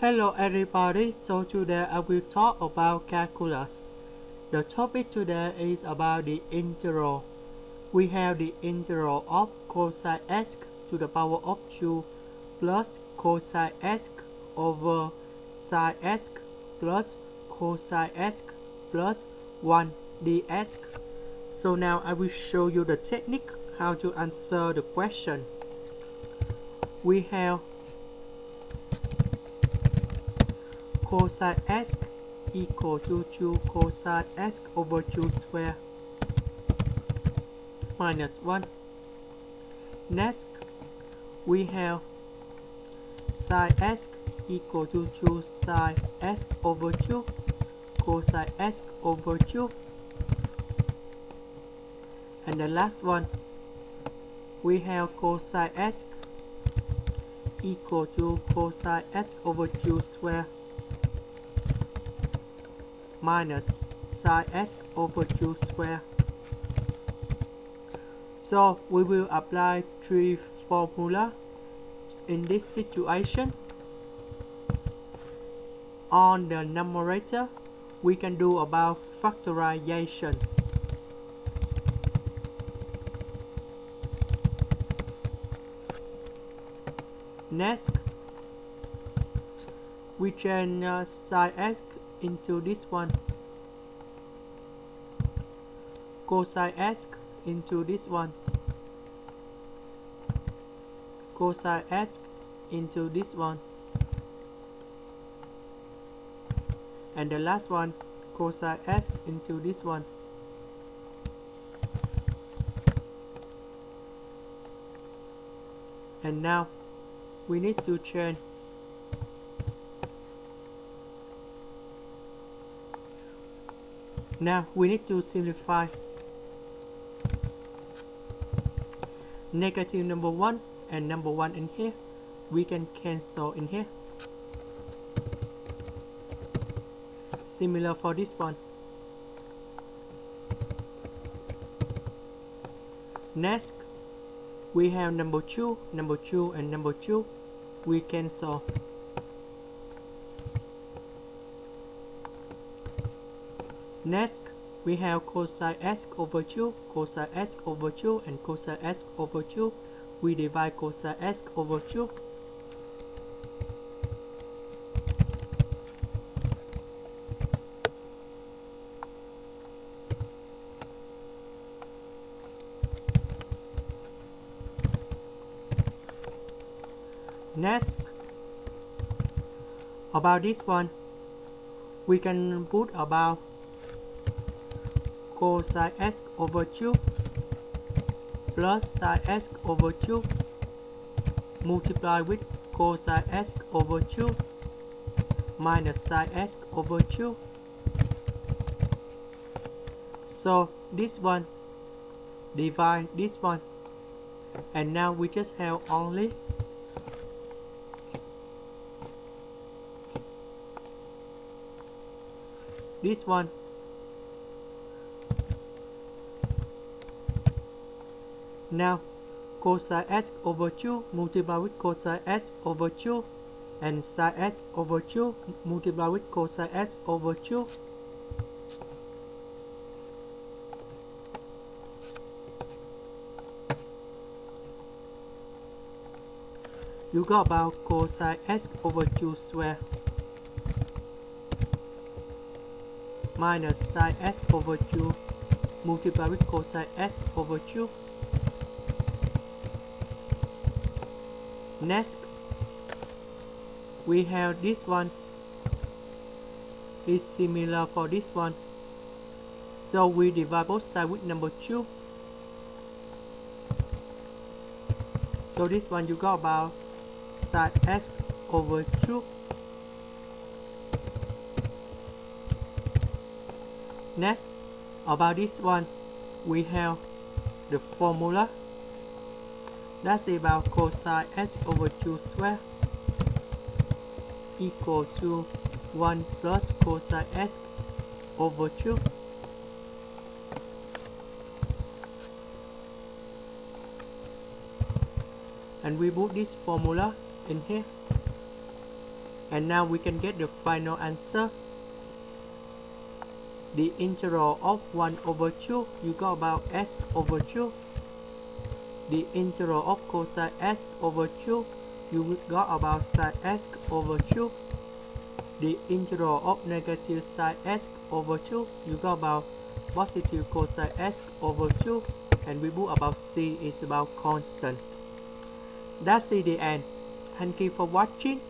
Hello everybody, so today I will talk about calculus. The topic today is about the integral. We have the integral of cosine x to the power of 2 plus cosine x over sine x plus cosine x plus 1 dx. So now I will show you the technique how to answer the question. We have cosine x equal to 2 cosine x over 2 square minus 1. Next, we have sine x equal to 2 sine x over 2 cosine x over 2. And the last one, we have cosine x equal to cosine x over 2 square minus sine x over 2 square. So we will apply three formula in this situation. On the numerator, we can do about factorization. Next, we change sine x into this one, cosine x into this one, cosine x into this one, and the last one, cosine x into this one. And now we need to change Now we need to simplify. Negative number 1 and number 1 in here, we can cancel in here. Similar for this one. Next, we have number 2, and number 2, we cancel. Next, we have cosine x over 2, cosine x over 2, and cosine x over 2. We divide cosine x over 2. Next, about this one, we can put about cosine x over 2 plus sine x over 2 multiply with cosine x over 2 minus sine x over 2. So this one divide this one, and now we just have only this one. Now cosine x over 2 multiply with cosine x over 2 and sine x over 2 multiply with cosine x over 2. You got about cosine x over 2 square minus sine x over 2 multiply with cosine x over 2. Next, we have this one is similar for this one, so we divide both sides with number 2. So this one you got about sine x over 2. Next, about this one, we have the formula. That's about cosine x over 2 square equal to 1 plus cosine x over 2. And we put this formula in here. And now we can get the final answer. The integral of 1 over 2, you got about x over 2. The integral of cosine x over 2, you got about sine x over 2. The integral of negative sine x over 2, you got about positive cosine x over 2. And we put about c is about constant. That's the end. Thank you for watching.